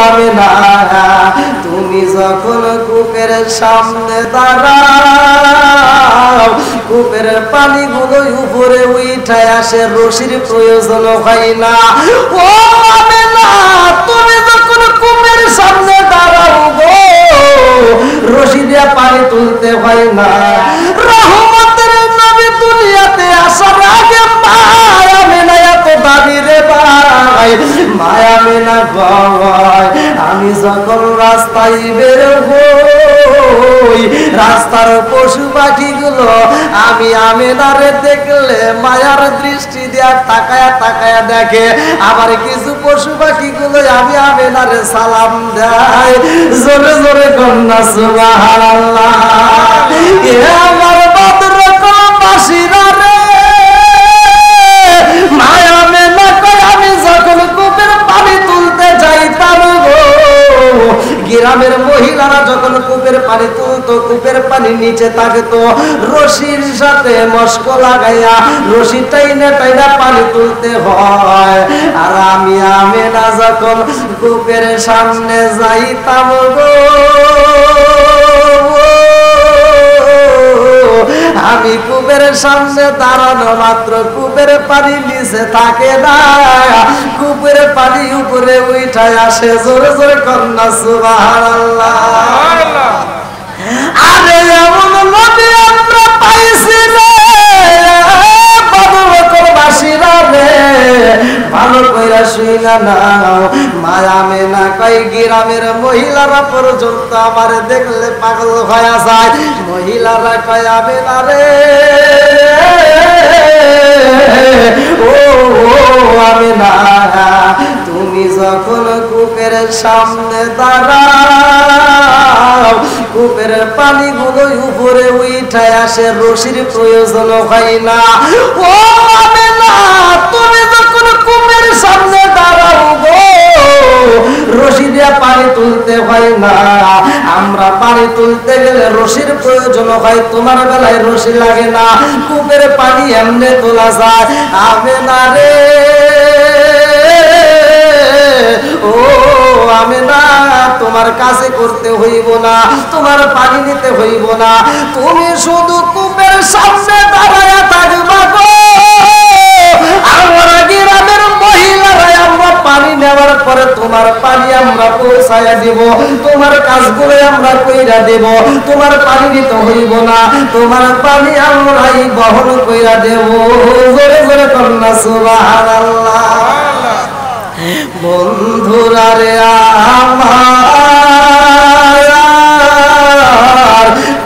আমি না তুমি যখন কূপের সামনে দাঁড়াও কূপের পানিগুলো উপরে উঠায় আসে রশির প্রয়োজন হয় না ও আমি না তুমি যখন কূপের সামনে দাঁড়াও গো রশি দিয়ে পানি তুলতে হয় না রহমতের নবী দুনিয়াতে আসার আগে মায়া মেনা এত দাবি রে ভাই মায়া মেনা ভয় আমি যখন রাস্তায় বের হই রাস্তার পশু পাখিগুলো আমি আমেনারে দেখলে মায়ার দৃষ্টি দিয়ে তাকায়া তাকায়া দেখে আবার কিছু পশু পাখিগুলো আমি আমেনারে সালাম দেয় জোরে জোরে কন্যা সুবহানাল্লাহ এ আমার বদরকবাসীরা রে মায়া মেনা কই আমি যখন কূপের পানি তুলতে যাইতাম গো গ্রামের মহিলারা যখন কূপের পানি তুলতো কূপের পানি নিচে থাকতো রশির সাথে মস্ক লাগাইয়া রশি টাইনা টাইনা পানি তুলতে হয় আর আমি আমেনা যখন কূপের সামনে যাইতাম গো আমি কূপের সামনে দাঁড়ানো মাত্র কূপের পানি নিচে থাকে না কূপের পানি উপরে উঠায় আসে জোরে জোরে কন্যা সুবহানাল্লাহ আরে এমন নবী আমরা পাইছি রে বদরকবাসীরা রে ভালো কইরা শুইনা নাও মায়া মেনা কই গ্রামের মহিলারা পর্যন্ত আমার দেখলে পাগল হয়ে যায় মহিলারা কই আমেনা রে ও আমেনা তুমি যখন কূপের সামনে দাঁড়াও কূপের পানিগুলো উপরে উঠায় আসে রশির প্রয়োজন হয় না ও আমেনা তুমি যখন কূপের সামনে দাঁড়াও গো রশি দিয়ে পানি তুলতে হয় না আমরা পানি তুলতে গেলে রশির প্রয়োজন হয় তোমার বেলায় রশি লাগে না কূপের পানি এমনি তোলা যায় আমেনা রে ও আমেনা তোমার কাছে করতে হইব না তোমার পানি নিতে হইব না তুমি শুধু কূপের সামনে দাঁড়ায়া থাকবা গো আমরা গ্রামের মহিলারা আমরা পানি নেওয়ার পরে তোমার পানি আমরা পৌঁছায়া দিব তোমার কাজগুলো আমরা কইরা দেব তোমার পানি নিতে হইব না তোমার পানি আমরাই বহন কইরা দেব জোরে জোরে কন্যা সুবহানাল্লাহ বন্ধুরা রে আমার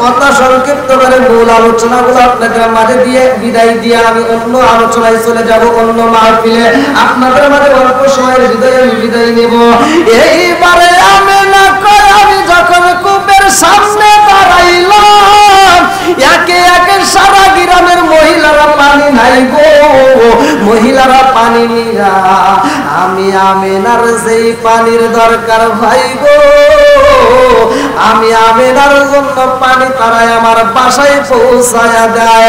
কথা সংক্ষিপ্ত করে মূল আলোচনাগুলো আপনাদের মাঝে দিয়ে বিদায় দিয়ে আমি অন্য আলোচনায় চলে যাব অন্য মাহফিলে আপনাদের মাঝে অল্প সময়ের হৃদয়ে আমি বিদায় নেব এইবারে আমেনা কই আমি যখন কূপের সামনে দাঁড়াইলাম একে একে সারা গ্রামের মহিলারা পানি নাই গো মহিলারা পানি নিয়া আমি আমেনার যেই পানির দরকার ভাই গো আমি আমেনার জন্য পানি তারাই আমার বাসায় পৌঁছায়া দেয়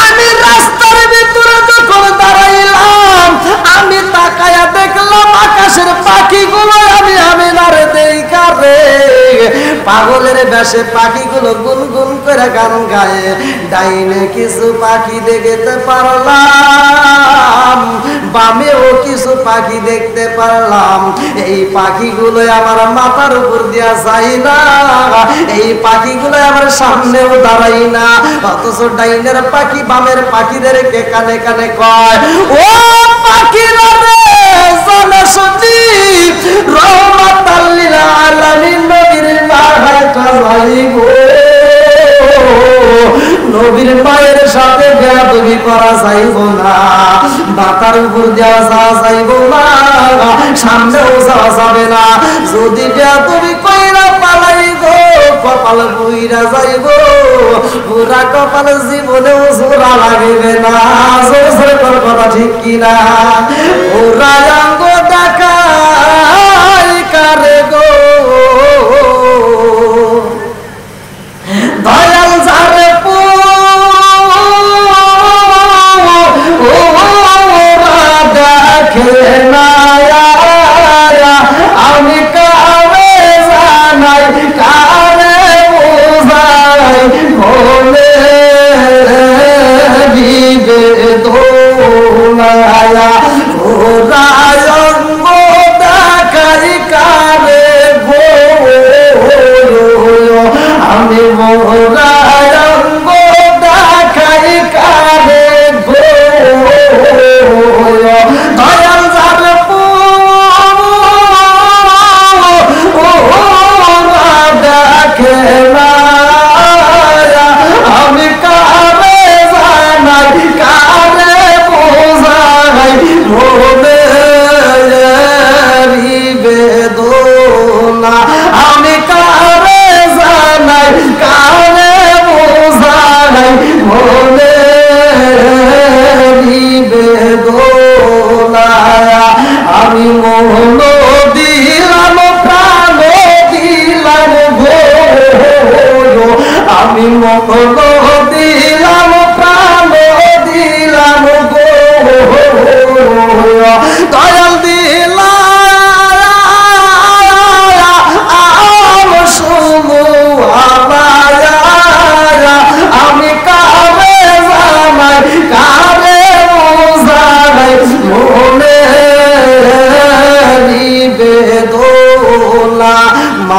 আমি রাস্তার ভিতরে যখন দাঁড়াইলাম আমি তাকায়া দেখলাম আকাশের পাখিগুলো আমি আমেনার দেখা রে পাগলের বেশে পাখিগুলো গুনগুন করে গান গায় ডাইনে কিছু পাখি দেখতে পারলাম বামেও কিছু পাখি দেখতে পারলাম এই পাখিগুলো আমার মাথার উপর দিয়া যায় না এই পাখিগুলো আমার সামনেও দাঁড়াই না অথচ ডাইনের পাখি বামের পাখিদেরকে কানে কানে কয় ও পাখিরা রে জানা শুনি রহমাতাল লিল আলামিন নবীর মাহাটা যাইব নবীর মায়ের সাথে বেয়াদবি করা যাইব না মাথার উপর দেওয়া যাইব না সামনেও যাওয়া যাবে না যদি বেয়াদবি কইরা পালাই গো কপাল পুইরা যাইব পুরা কপাল জীবনেও জোড়া লাগিবে না জোরে কথা ঠিক কিনা ওরা অঙ্গ দেখাই কারে গো দয়াল যারে দেখে না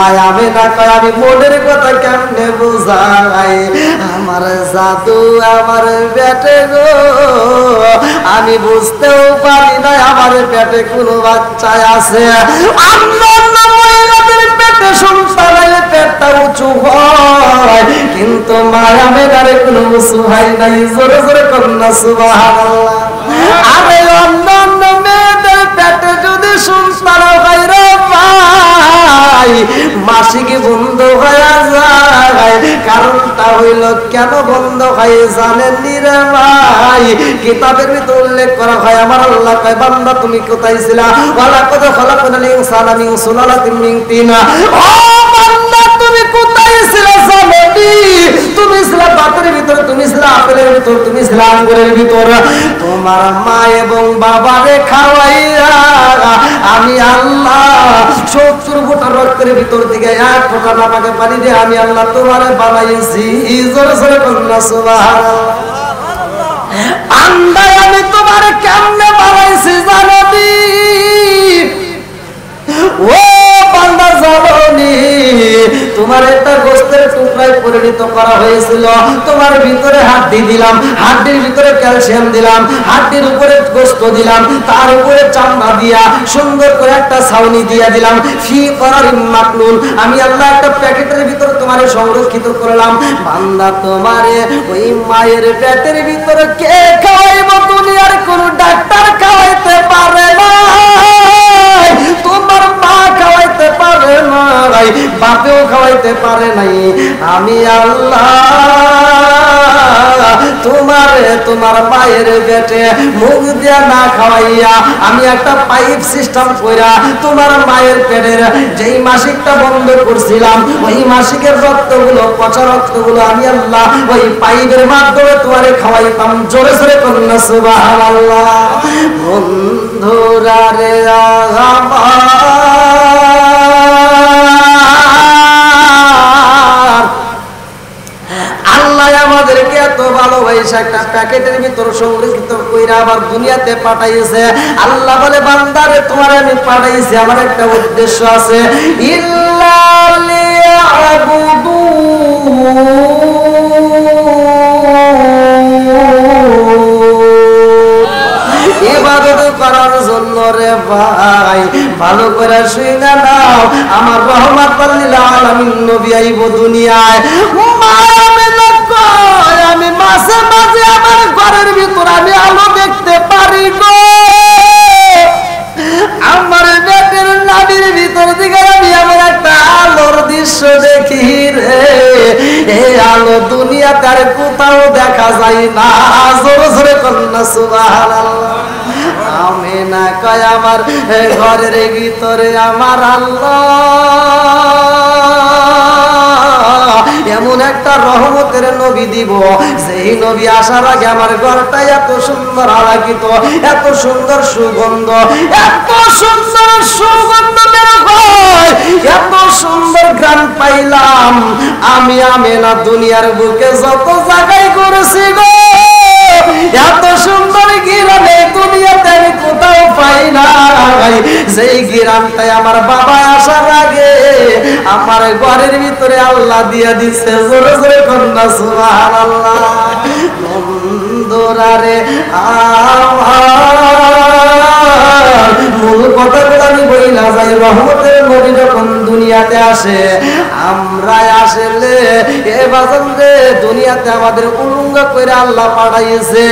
মায়া আমেনা কয় আমি মনের কথা কেমনে বুঝাই, আমার জাদু আমার পেটে গো, আমি বুঝতেও পারি না আমার পেটে কোনো বাচ্চা আছে। অন্যান্য মহিলাদের পেটে সন্তান হলে পেটটা উঁচু হয়, কিন্তু মায়া আমেনারে কোনো উঁচু হয় নাই। জোরে জোরে কন্যা সুবহানাল্লাহ। আরে অন্যান্য মেয়েদের পেটে যদি সন্তান হয় রে ভাই, মাসিক বন্ধ হয়ে যায়। কারণটা হইল কেন বন্ধ হয় জানেন নি রে ভাই? কিতাবের ভিতর উল্লেখ করা হয়, আমার আল্লাহ কয় বান্দা তুমি কোথায় ছিলা, ওয়ালা কদ খালাকনাল ইনসানা মিন সুলালাতিন মিন তিন। ও বান্দা তুমি কোথায় ছিলা জানো নি? তুমি ছিলা বাতের ভিতর, তুমি ছিলা আপেলের ভিতর, তুমি ছিলা আঙ্গুরের ভিতর। তোমার মা এবং বাবারে খাওয়াইয়া আমি আল্লাহ 70 ফোঁটা রক্তের ভিতর থেকে 1 ফোঁটা নাপাকে পানি দিয়ে আমি আল্লাহ তোমারে বানাইছি। জোরে জোরে কন্যা সুবহানাল্লাহ। আন্দায় আমি তোমারে কেমনে বানাইছি জানো নি? ও বান্দা জানো নি? তোমার একটা গোস্তের টুকরায় পরিণত করা হয়েছিল, তোমার ভিতরে হাড্ডি দিলাম, হাড্ডির ভিতরে ক্যালসিয়াম দিলাম, হাড্ডির উপরে গোস্ত দিলাম, তার উপরে চামড়া দিয়া সুন্দর করে একটা ছাউনি দিয়া দিলাম। ফি করারিম মাকনুন, আমি আল্লাহ একটা প্যাকেটের ভিতর তোমারে সংরক্ষিত করলাম। বান্দা তোমারে ওই মায়ের পেটের ভিতরে কে খাওয়াইব? দুনিয়ার কোন ডাক্তার খাওয়াইতে পারে না, তোমার মা খাওয়াইতে পারে না, বাপেও খাওয়াইতে পারে নাই। আমি আল্লাহ তোমারে তোমার মায়ের পেটে মুখ দিয়া না খাওয়াইয়া আমি একটা পাইপ সিস্টেম কইরা তোমার মায়ের পেটের যেই মাসিকটা বন্ধ করছিলাম, ওই মাসিকের রক্তগুলো, পচা রক্তগুলো আমি আল্লাহ ওই পাইপের মাধ্যমে তোমারে খাওয়াইতাম। জোরে জোরে কন্যা সুবহানাল্লাহ। বন্ধুরা রে আল্লাহ আমাদেরকে এত ভালোবাসা একটা প্যাকেটের ভিতর সংরক্ষিত কইরা আবার দুনিয়াতে পাঠাইছে। আল্লাহ বলে বান্দারে তোমারে আমি পাঠাইছি, আমার একটা উদ্দেশ্য আছে। ইল্লা লিয়াবুদু, ইবাদত করার জন্য রে ভাই। ভালো করে শুনে নাও, আমার রহমাতুল লিল আলামিন নবী আইব দুনিয়ায়। আমি মাঝে মাঝে আমার ঘরের ভিতর আমি আলো দেখতে পারি গো, আমার পেটের নাভির ভিতর দিকে আমি আমার একটা আলোর দৃশ্য দেখি রে। এই আলো দুনিয়াতে আর কোথাও দেখা যায় না। জোরে জোরে কন্যা সুবহানাল্লাহ। আমেনা কয় আমার ঘরের ভিতরে আমার আল্লাহ এমন একটা রহমতের নবী দিব, যেই নবী আসার আগে আমার ঘরটা এত সুন্দর আলোকিত, এত সুন্দর সুগন্ধ, এত সুন্দর সুগন্ধ বের হয়, এত সুন্দর ঘ্রাণ পাইলাম। আমি আমেনা দুনিয়ার বুকে যত জায়গায় করেছি গো, এত সুন্দর ঘ্রাণ এই দুনিয়াতে আমি কোথাও পাই না। যেই ঘ্রাণটাই আমার বাবা আসার আগে আমার ঘরের ভিতরে আল্লাহ দিয়া দিচ্ছে। জোরে জোরে কন্যা সুবহানাল্লাহ। বন্ধুরা রে আমার মূল কথাগুলো আমি বইলা যাই। রহমতের নবী যখন দুনিয়াতে আসে, আমরা আসলে এ বাজান রে দুনিয়াতে আমাদের উলঙ্গ করে আল্লাহ পাঠাইছে।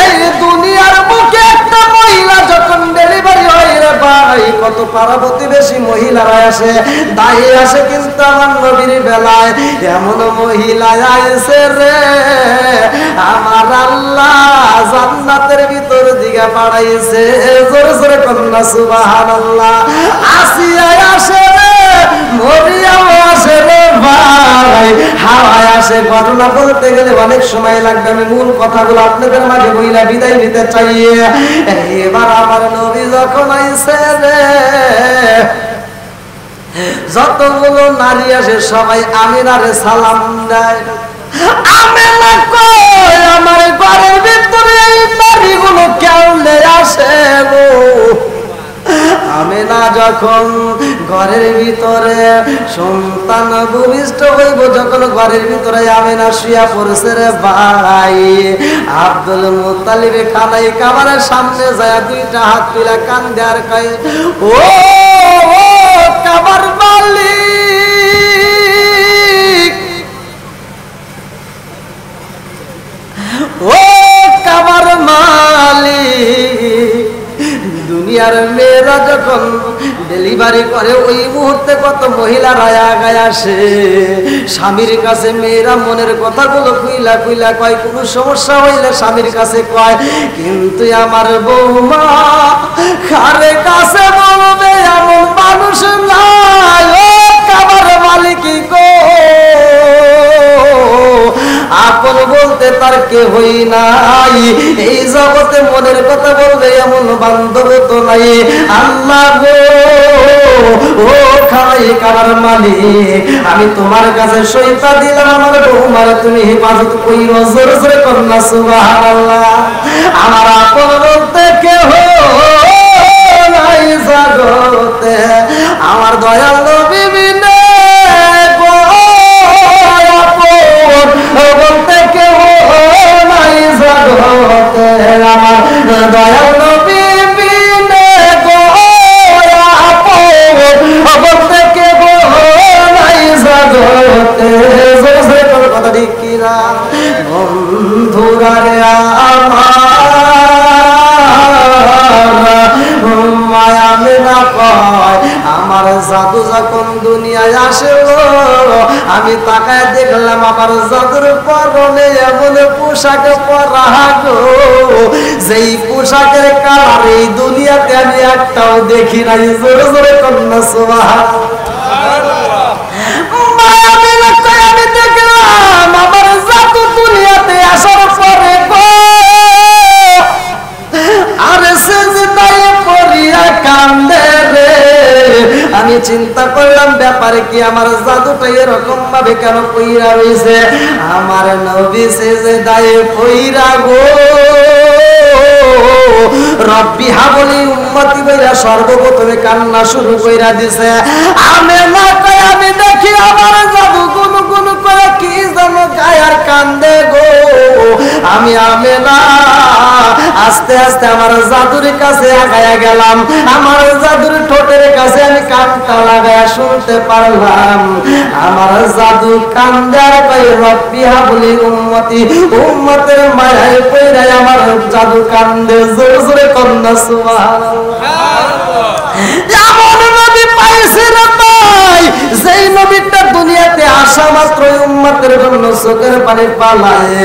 এই দুনিয়ার বুকে একটা মহিলা যখন ডেলিভারি হয় রে ভাই, কত পাড়া প্রতিবেশী মহিলারা আসে, দায়ী আসে, কিন্তু আমার নবীর বেলায় এমন মহিলা আইছে রে আমার আল্লাহ জান্নাতের ভিতর দিকে পাঠাইছে। জোরে জোরে কন্যা সুবহানাল্লাহ। আসিয়া আসে রে, মরিয়াম আসে রে ভাই, হাওয়ায় আসে। ঘটনা বলতে গেলে অনেক সময় লাগবে, আমি মূল কথাগুলো আপনাদের মাঝে বইলা বিদায় নিতে চাই। এবার আমার নবী যখন আইছে রে, যতগুলো নারী আসে সবাই আমিনারে সালাম দেয়। আমিনা কই আমার ঘরের ভিতরে এই নারীগুলো কেমনে আসে গো? আমেনা যখন ঘরের ভিতরে সন্তান ভূমিষ্ঠ হইব, যখন ঘরের ভিতরে আমেনা শুয়া পড়ছে রে ভাই, আব্দুল মুত্তালিব খানাই কাবারের সামনে যায় দুইটা হাত তুলে কান্দে আর কয়, ও কাবার মালিক, ও কাবার মালিক, দুনিয়ার মেয়েরা যখন ডেলিভারি করে ওই মুহূর্তে কত মহিলারা আগায় আসে, স্বামীর কাছে মেয়েরা মনের কথাগুলো খুইলা খুইলা কয়, কোনো সমস্যা হইলে স্বামীর কাছে কয়, কিন্তু আমার বৌমা কারে কাছে বলবে এমন মানুষ নাই। ও কাবার মালিক গো, আপন বলতে তার কেহই নাই, এই জগতে মনের কথা বলবে এমন বান্ধব তো নাই। আল্লাহ গো, ও খাই কাবার মালিক, আমি তোমার কাছে সইতা দিলাম, আমার বৌমার তুমি হেফাজত কইরো, জোরে জোরে কন্যা সুবহানাল্লাহ। আমার আপন বলতে কেহ নাই জগতে, আমার দয়াল নবী বিনে গো আপন বলতে কেহ নাই জগতে, আমার দয়াল নবী বিনে গো আপন বলতে কেহ নাই জগতে। কথা ঠিক কিনা বন্ধুরা রে আমার জাদু যখন দুনিয়ায় আসলো, আমি তাকায় দেখলাম আমার জাদুর পরনে এমন পোশাক পরা গো, যেই পোশাকের কালার এই দুনিয়াতে আমি একটাও দেখি নাই। জোরে জোরে কন্যা সুবহানাল্লাহ। আমি দেখলাম আমার জাদু দুনিয়াতে আসার পরে গো, আরে সেজদায় পড়িয়া কান্দে রে। আমি চিন্তা করলাম ব্যাপারে কি, আমার জাদুটা এরকম ভাবে কেন পইরা রইছে? আমার নবী সেজদায় পইরা গো রব্বি হাবলি উম্মতি বইরা সর্বপ্রথমে কান্না শুরু কইরা দিছে। আমেনা কই আমি দেখি আমার জাদু গুন গুন করে কি জানো গায় আর কান্দে গো। আমি আমেনা আস্তে আস্তে আমার জাদুর কাছে আগায়া গেলাম, আমার জাদুর ঠোঁটের কাছে আমি কানটা লাগায়া শুনতে পারলাম আমার জাদু কান্দে আর কই রব্বি হাবলি উম্মতি, উম্মতের মায়ায় পইরা আমার জাদু কান্দে। জোরে জোরে কন্যা সুবহানাল্লাহ। এমন নবী পাইছে না ভাই, যেই নবীটা দুনিয়াতে আসা মাত্র উম্মতের জন্য চোখের পানি পালায়।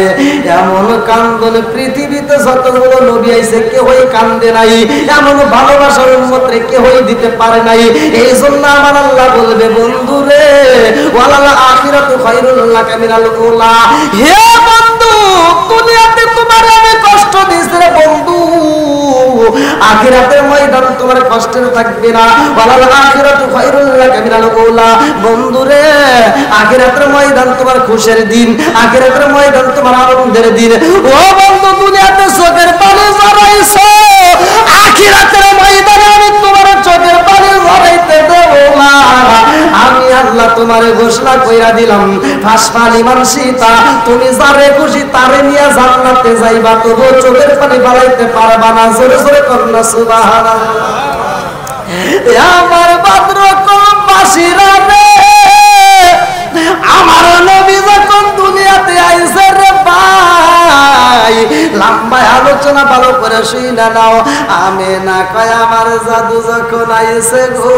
এমন কান্দন পৃথিবীতে যতগুলো নবী আইছে কেউই কান্দে নাই, এমন ভালোবাসার উম্মতরে কেউই দিতে পারে নাই। এই জন্য আমার আল্লাহ বলবে, বন্ধু রে ওয়ালাল আখিরাতু খায়রুল লাকা মিনাল উলা। হে বন্ধু, দুনিয়াতে তোমার আমি কষ্ট দিয়েছি রে বন্ধু, আখিরাতের ময়দান তোমার কষ্টের থাকবে না। ওয়ালাল আখিরাতু খায়রুল লাকা মিনাল উলা। বন্ধু রে, আখিরাতের ময়দান তোমার খুশির দিন, আখিরাতের ময়দান তোমার আনন্দের দিন। ও বন্ধু, দুনিয়াতে চোখের পানি ঝরাইছো, আখিরাতের ময়দানে আমি তোমার চোখের পানি ঝরাইতে দেব না। আমি আল্লাহ তোমারে ঘোষণা কইরা দিলাম, ফাসফালি মানসিতা, তুমি যারে খুশি তারে নিয়ে জান্নাতে যাইবা, তবু চোখের পানি বাড়াইতে পারবা না। জোরে জোরে কন্যা সুবহানাল্লাহ। আমার ভদ্র কমবাসীরা রে, আমার নবী যখন দুনিয়াতে আইছে রে ভাই, লম্বা আলোচনা ভালো করে শুইনা নাও। আমেনা কয় আমার জাদু যখন আইছে গো,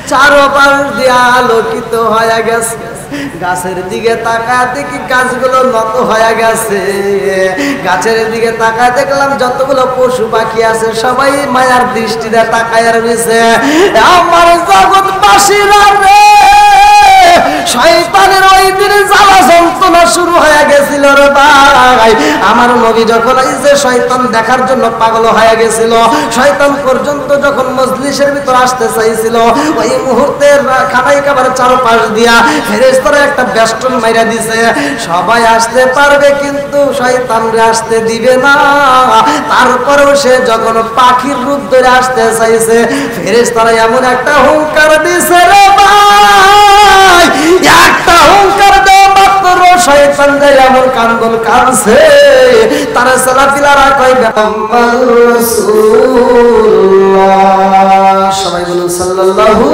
চারপাশ দিয়া আলোকিত হয়ে গেছে। গাছের দিকে তাকায় দেখি গাছগুলো নত হয়ে গেছে। গাছের দিকে তাকায় দেখলাম যতগুলো পশু পাখি আছে সবাই মায়ার দৃষ্টিতে তাকায় রয়েছে। আমার জগৎবাসীরা রে, শয়তানের ওই দিনে জ্বালা যন্ত্রণা শুরু হয়ে গেছিল রে ভাই। আমার নবী যখন আইছে শয়তান দেখার জন্য পাগল হয়ে গেছিল। শয়তান পর্যন্ত যখন মজলিসের ভিতর আসতে চাইছিল, ওই মুহূর্তে খানাই কাবার চারপাশ দিয়া ফেরেশতারা একটা বেষ্টন মাইরা দিছে। সবাই আসতে পারবে কিন্তু শয়তানরে আসতে দিবে না। তারপরেও সে যখন পাখির রূপ ধরে আসতে চাইছে, ফেরেশতারা এমন একটা হুঙ্কার দিছে রে ভাই, একটা হুঙ্কার দেওয়া মাত্র শয়তান যায় এমন কান্দন কাঁদছে। তারা সালাফিলারা কয় মুহাম্মাদুর রাসূলুল্লাহ, সবাই বলুন সাল্লাল্লাহু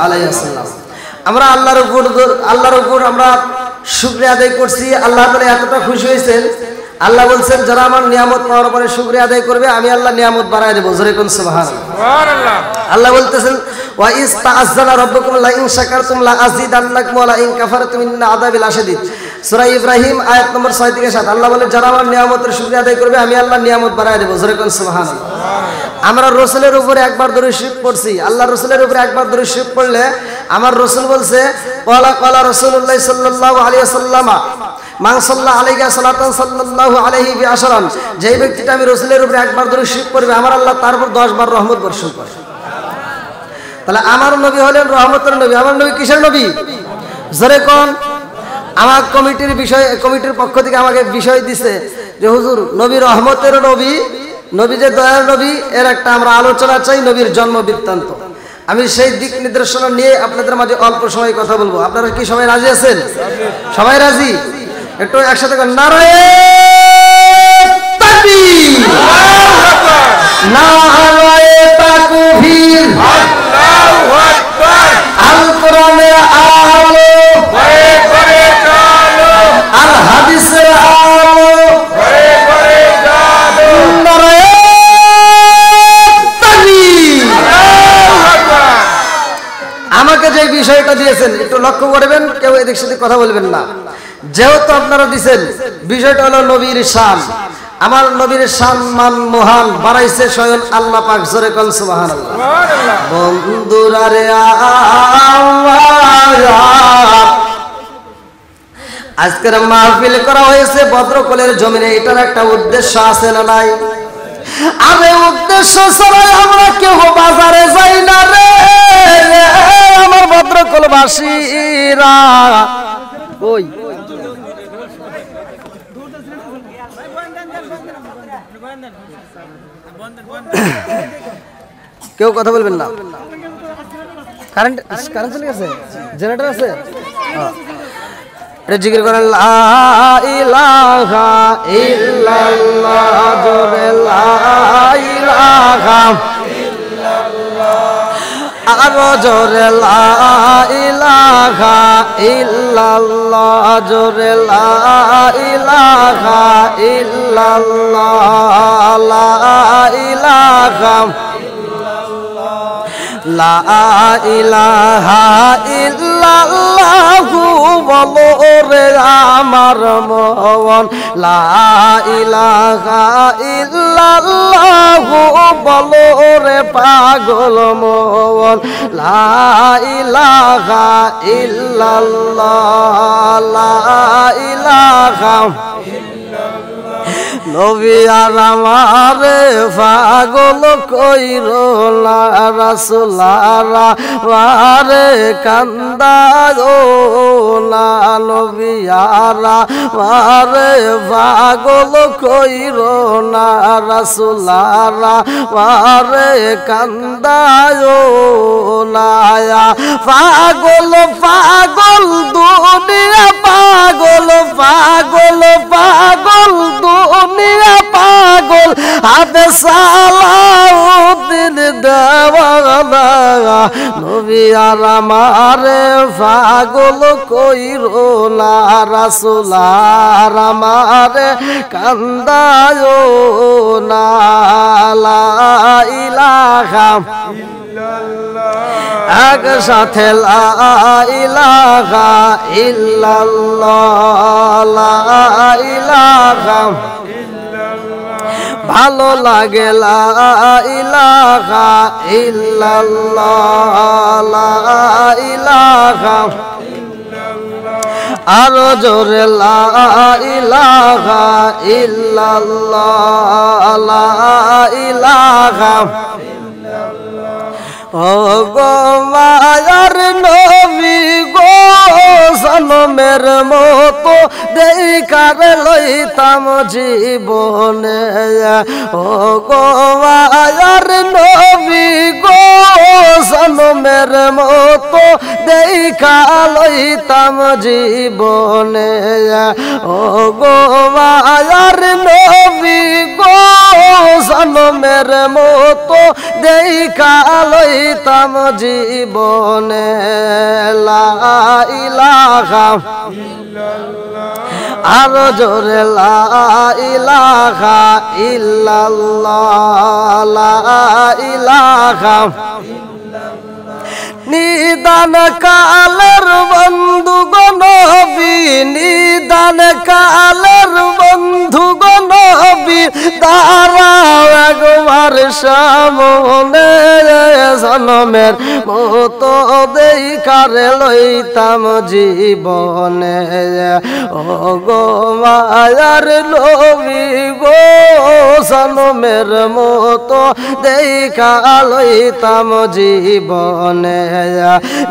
আলাইহি ওয়াসাল্লাম। আমরা আল্লাহর উপর আমরা শুকরিয়া আদায় করছি। আল্লাহ তাআলা এতটা খুশি হয়েছেন, আল্লাহ বলছেন যারা আমার নিয়ামত পাওয়ার পরে শুকরিয়া আদায় করবে আমি আল্লাহ নিয়ামত বাড়ায় দেব। জোরে কোন সুবহানাল্লাহ। আল্লাহ বলতেছেন ওয়া ইস্তাআযানা রাব্বুকুম লা ইন শাকারতুম লা আযীদান্নাকুম ওয়া লা ইন কাফারতুম ইন্না আযাবি লাশাদীদ। সূরা ইব্রাহিম আয়াত নম্বর 6 থেকে 7। আল্লাহ বলে যারা আমার নিয়ামতের শুকরিয়া আদায় করবে আমি আল্লাহ নিয়ামত বাড়ায় দেব। জোরে কোন সুবহানাল্লাহ। আমরা রাসূলের উপরে একবার দরুদ শরীফ পড়ছি। আল্লাহ রাসূলের উপরে একবার দরুদ শরীফ পড়লে আমার রাসূল বলছে ক্বালা রাসূলুল্লাহ সাল্লাল্লাহু আলাইহি ওয়াসাল্লাম মান সাল্লা আলাইহি সালাতান সাল্লাল্লাহু আলাইহি বিআশরান, যেই ব্যক্তিটা আমি রাসূলের উপরে একবার দরুদ শরীফ পড়বে আমার আল্লাহ তার উপর 10 বার রহমত বর্ষণ করে। তাহলে আমার নবী হলেন রহমতের নবী। আমার নবী কিসের নবী? জোরে কোন। আমার কমিটির পক্ষ থেকে আমাকে বিষয় দিছে যে হুজুর নবী রহমতের নবী, নবী যে দয়ার নবী, এর একটা আমরা আলোচনা চাই, নবীর জন্ম বৃত্তান্ত। আমি সেই দিক নির্দেশনা নিয়ে আপনাদের মাঝে অল্প সময় কথা বলবো। আপনারা কি সবাই রাজি আছেন? সবাই রাজি? একটু একসাথে নারায়ে তাকবীর, নারায়ে তাকবীর, আল্লাহু আকবার। আল কোরআনের আলো হয়ে করে চলো, আল হাদিসের আলো হয়ে করে চলো, নারায়ে তাকবীর, আল্লাহু আকবার। আমাকে যে বিষয়টা দিয়েছেন একটু লক্ষ্য করবেন, কেউ এদিক সেদিক কথা বলবেন না। যেহেতু আপনারা দিচ্ছেন বিষয়টা হলো নবীর শান, আমার নবীর সম্মান মহান বাড়াইছে স্বয়ং আল্লাহ পাক। জোরে কোন সুবহানাল্লাহ। বন্ধুরা রে আজকের মাহফিল করা হয়েছে ভদ্রকলের জমিনে, এটার একটা উদ্দেশ্য আছে না নাই? আরে উদ্দেশ্য ছাড়া আমরা কেউ বাজারে যাই না রে আমার ভদ্রকলবাসীরা। ওই কেউ কথা বলবেন না। কারেন্ট চলে গেছে, জেনারেটর আছে। জিকির করেন লা ইলাহা ইল্লাল্লাহ, জোরে লা ইলাহা ইল্লাল্লাহ, আরো জোরে লা ইলাহা ইল্লাল্লাহ, জোরে লা ইলাহা ইল্লাল্লাহ, লা ইলাহা লা ইলাহা ইল্লাল্লাহু বলো রে আমার মন, লা ইলাহা ইল্লাল্লাহু বলো রে পাগল মন, লা ইলাহা ইল্লাল্লাহ, লা ইলাহা নবী আর আমারে পাগল কইরো না, রাসূলারা মারে কান্দাও না, নবী আর আমারে পাগল কইরো না, রাসূলারা মারে কান্দাও না। পাগল পাগল দুনিয়া, পাগল পাগল পাগল দুনিয়া, পাগল হাতে সালাউদ্দিন দেওয়ানা, নবী আর আমারে পাগল কইরো না, রাসূল আর আমারে কান্দায়ো না, লা ইলাহা এক সাথে লা ইলাহা ইল্লাল্লাহ, লা ইলাহা ভালো লাগে, লা ইলাহা ইল্লাল্লাহ, লা ইলাহা আরো জোরে লা ইলাহা ইল্লাল্লাহ লা ইলাহা ও গো মায়ার নবী গো জনমের মতো দেখার লইতাম জীবনে ও গো মায়ার নবী গো জনমের মতো দেখা লইতাম জীবনে ও গো মায়ার নবী গো জনমের মতো দেখা লইতাম জীবনে লা ইলাহা আরো জোরে লা ইলাহা ইল্লাল্লাহ লা ইলাহা নিদান কালের বন্ধু গনবী নিদান কালের বন্ধু গনবী দাঁড়াও একবার সামনে জনমের মতো দেখার লইতাম জীবনে ও গো মায়ার নবী গো জনমের মতো দেখা লইতাম জীবনে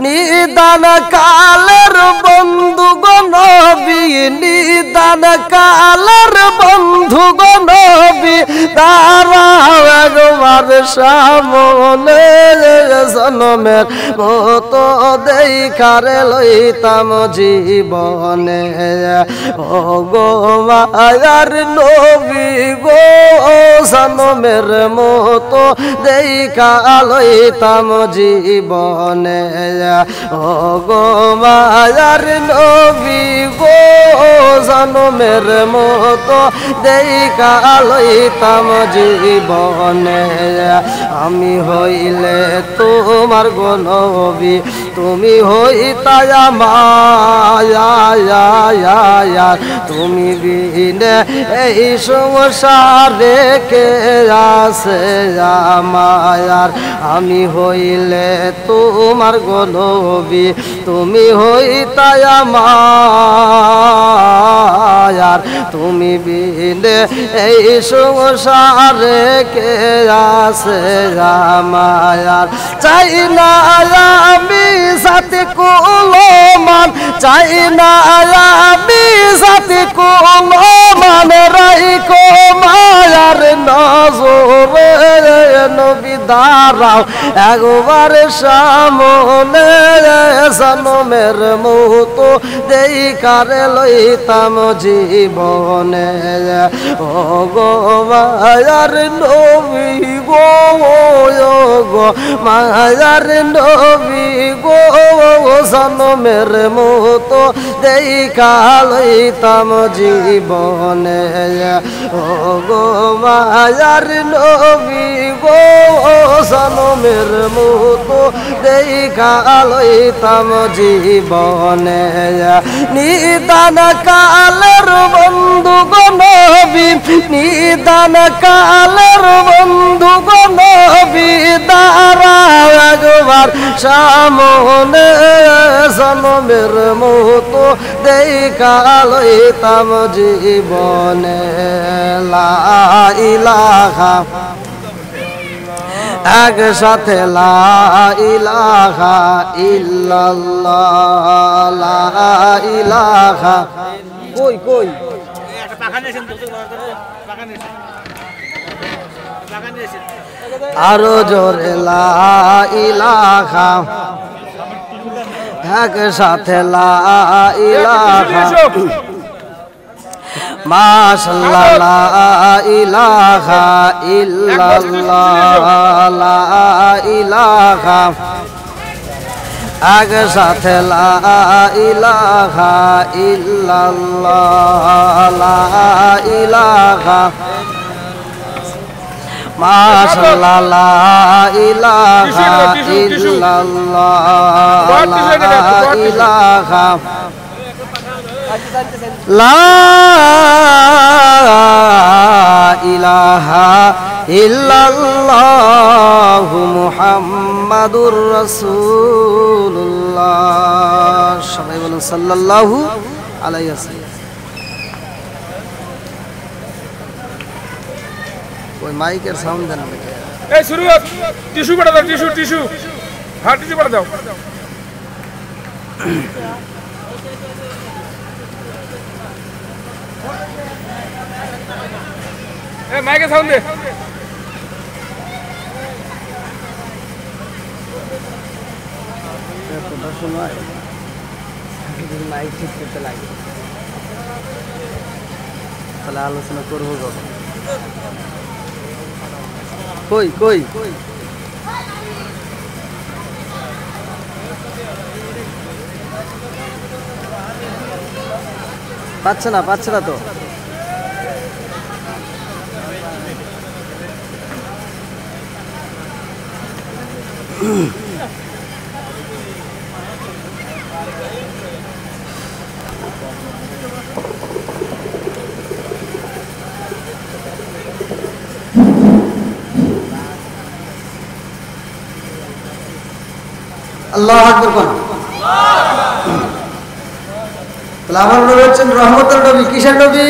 নিদান কালের বন্ধু গনবী নিদান কালের বন্ধু গনবী দাঁড়াও একবার সামনে জনমের মতো দেখার লইতাম জীবনে ও গো মায়ার নবী গো জনমের মতো দেখা লইতাম জীবনে ও গো মায়ার নবী গো জনমের মতো দেখা লইতাম জীবনে আমি হইলে তোমার গো নবী তুমি হইতা মায়া তুমি বিনে এই সংসারে কে আছে মায়ার আমি হইলে তোমার গো নবী তুমি হইতা মায়ার তুমি বিনে এই সংসারে কে আছে মায়ার চাই না আমি সাথে কুলমান চাই না আমি সাথে কুলমান রাইকো মায়ার নজরে নবী দাঁড়াও একবার সামনে জনমের মতো দেখার লইতাম জীবনে ও গো মায়ার নবী গো গো মায়ার নবী গো জনমের মতো দেখা লইতাম জীবনে ও গো মায়ার নবী গো জনমের মতো দেখা লইতাম জীবনে নিদান কালের বন্ধু গো নবী নিদান কালের বন্ধু গো নবী দাঁড়াও একবার সামনে জনমের মতো দেখা লইতাম জীবনে লা ইলাহা একসাথে লা ইলাহা ইল্লাল্লাহ লা ইলাহা কই কই একটা পাখা নিয়েছেন তো পাখা নিয়েছেন আরো জোরে লা ইলাহা একসাথে লা ইলাহা মাশাআল্লাহ লা ইলাহা ইল্লাল্লাহ লা ইলাহা একসাথে লা ইলাহা ইল্লাল্লাহ লা ইলাহা মাশাআল্লাহ লা ইলাহা ইল্লাল্লাহ লা ইলাহা লা ইলাহা ইল্লাল্লাহু মুহাম্মাদুর রাসূলুল্লাহ সবাই বলুন সাল্লাল্লাহু আলাই আছে ওই মাইকের সাউন্ড দেন না এই শুরু টিস্যু পড়া দাও টিস্যু হ্যাঁ টিস্যু পড়া দাও এই মাইকের সাউন্ড দে কথা শোনায় মাইক ঠিক করতে লাগে তাহলে আলোচনা করবো কখন কই পাচ্ছে না তো আল্লাহু আকবার কোন আমার নবী হচ্ছেন রহমতের নবী কিসের নবী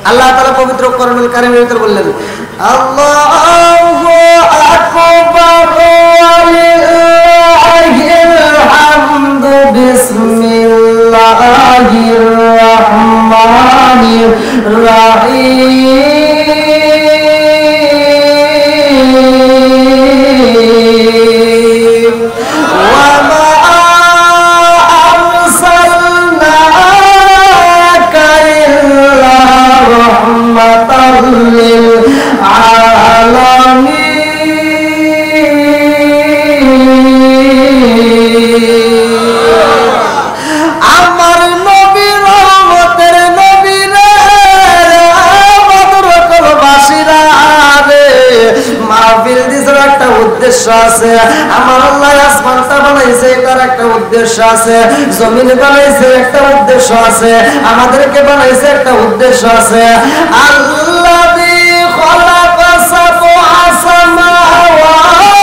আল্লাহ তাআলা পবিত্র কোরআনুল কারীমের ভিতর বললেন আল্লাহু আকবার ওয়ালিল্লাহিল হামদু বিসমিল্লাহির রহমানির রহিম আছে আমার আল্লাহ আসমানটা বানাইছে এটার একটা উদ্দেশ্য আছে জমিন বানাইছে একটা উদ্দেশ্য আছে আমাদেরকে বানাইছে একটা উদ্দেশ্য আছে আল্লাযী খালাকা সাবআ সামাওয়াতি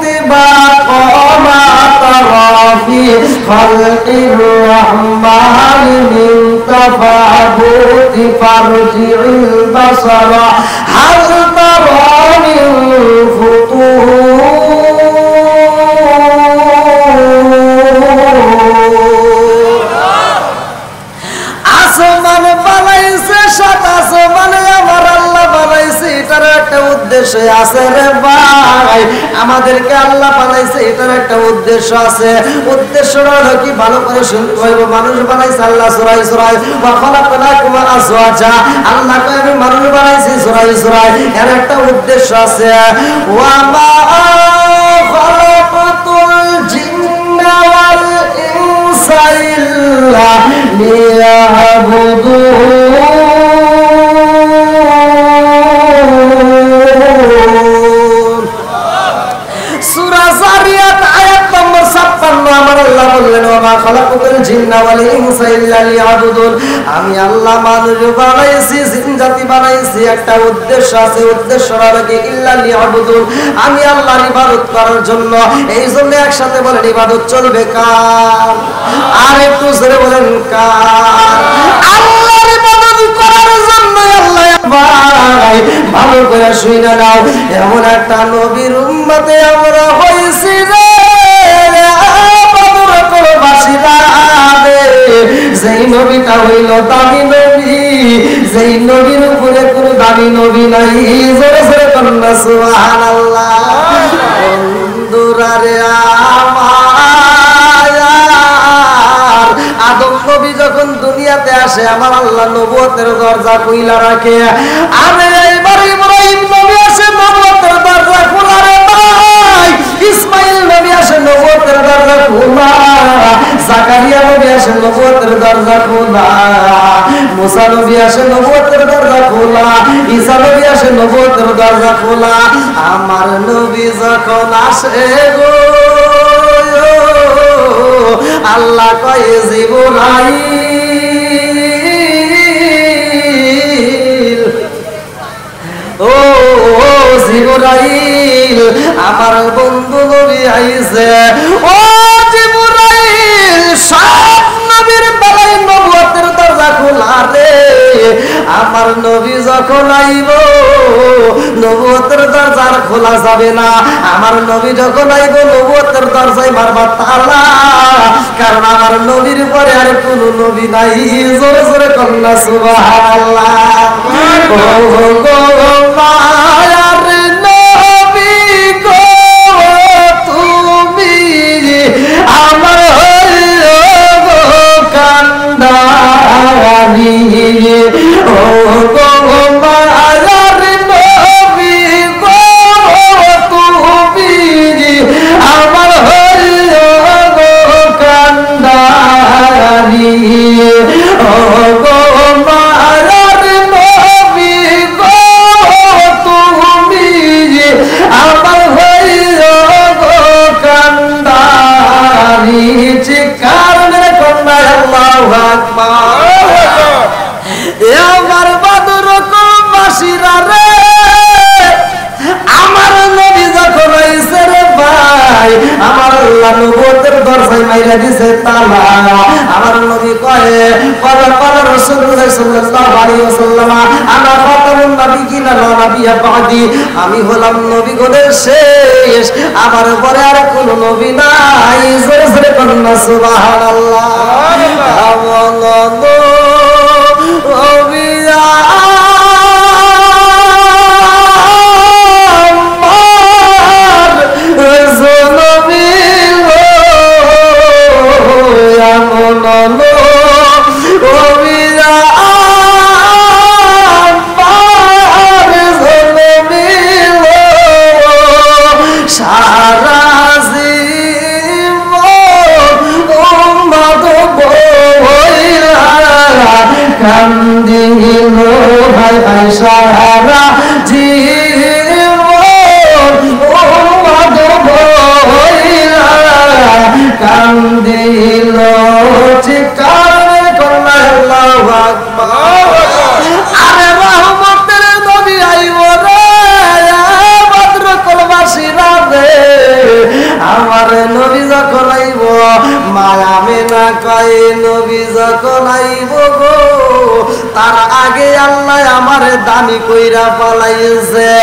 তিবাকা মা তারা ফি খালকির রহমানি মিন তাফাবুতি ফারজি'ল বাসারা হাল তারা মিন আসমান বানাইছে সাত আসমানে আমার আল্লাহ বানাইছে এটার একটা উদ্দেশ্য আছে রে ভাই আমাদেরকে আল্লাহ বানাইছে এটার একটা উদ্দেশ্য আছে উদ্দেশ্যটা হলো কি ভালো করে শুনতে হইব মানুষ বানাইছে আল্লাহ সূরা ওয়া খালাকনাকুম আজওয়াজা আল্লাহ কয় আমি মানুষ বানাইছি সূরা এর একটা উদ্দেশ্য আছে ওয়া মা খালাকতুল জিন্না ওয়াল ইনসা ইল্লা লিয়াবুদুন সূরা যারিয়াত আয়াত নম্বর 56 আমার আল্লাহ বললেন ওয়া মা খালাকতুল জিন্না ওয়াল ইনসা ইল্লা লিয়াবুদুন আমি আল্লাহ মানুষ বানাইছি জিন জাতি বানাইছি একটা উদ্দেশ্য আছে উদ্দেশ্যটা হলো কি ইল্লা লিয়াবুদুন আমি আল্লাহর ইবাদত করার জন্য এইজন্য একসাথে বলেন ইবাদত চলবে কার আর একটু জোরে বলেন কার আল্লাহর ইবাদত করার জন্য আল্লাহ ভাই ভালো করে শুনে নাও এমন একটা নবীর উম্মতে আমরা হইছি রে যেই নবীটা হইল দামি নবী যেই নবীর উপরে কোনো দামি নবী নাই জোরে জোরে কন্যা সুবহানাল্লাহ বন্ধুরা রে আমার আদম নবী যখন দুনিয়াতে আসে আমার আল্লাহ নবুয়তের দরজা খুইলা রাখে আর এইবার ইব্রাহিম নবী আসে নবুয়তের দরজা খোলা রে ভাই ইসমাইল নবী আসে নবুয়তের দরজা খোলা জাকারিয়া নবী আসে নবুয়তের দরজা খোলা মুসা নবী আসে নবুয়তের দরজা খোলা ঈসা নবী আসে নবুয়তের দরজা খোলা আমার নবী যখন আসে গো আল্লাহ কয় জিবরাইল ও জিবরাইল আমার বন্ধু নবী আইছে ও জিবরাইল সব নবীর বেলায় আমার নবী যখন আইব নবুয়তের দরজা খোলা যাবে না। আমার নবী যখন আইব নবুয়তের দরজায় মারবা তালা, কারণ আমার নবীর পরে আর কোন নবী নাই। জোরে জোরে কন্যা সুবহানাল্লাহ। ও গো মায়ার নবী গো তুমি আমার কান্দারি। ও গো মায়ার নবী গো তুমি আমার কান্দারি। ও গো মায়ার নবী গো তুমি আমার কান্দারি। চিৎকার মেরে কন্যা আল্লাহু আকবার। আমার বাদর কলবাসীরা রে, আমার নবী যখন আইছে রে ভাই, আমার আল্লাহ নবুয়তের দরজায় মাইরা দিছে তালা। আমার নবী কয়ে ক্বালা রাসূলুল্লাহ সাল্লাল্লাহু আলাইহি ওয়াসাল্লাম আনা খাতামুন নাবিয়্যিন লা নাবিয়্যা বাদি। আমি হলাম নবীগণের শেষ, আমার পরে আর কোন নবী নাই। জোরে জোরে কন্যা সুবহানাল্লাহ। কান্দিল ভাই ভাই সারা জীবন ও মাধব হইলা কান্দিল। চিৎকার করলা আল্লাহু আকবার। আরে রহমতের নবী আইব রে বদ্র কলবাসীরা রে, আমার নবী যখন আইব মায়া মেনা কয় নবী যখন আইব গো তার আগে আল্লাহ আমারে দানি কইরা পালাইছে।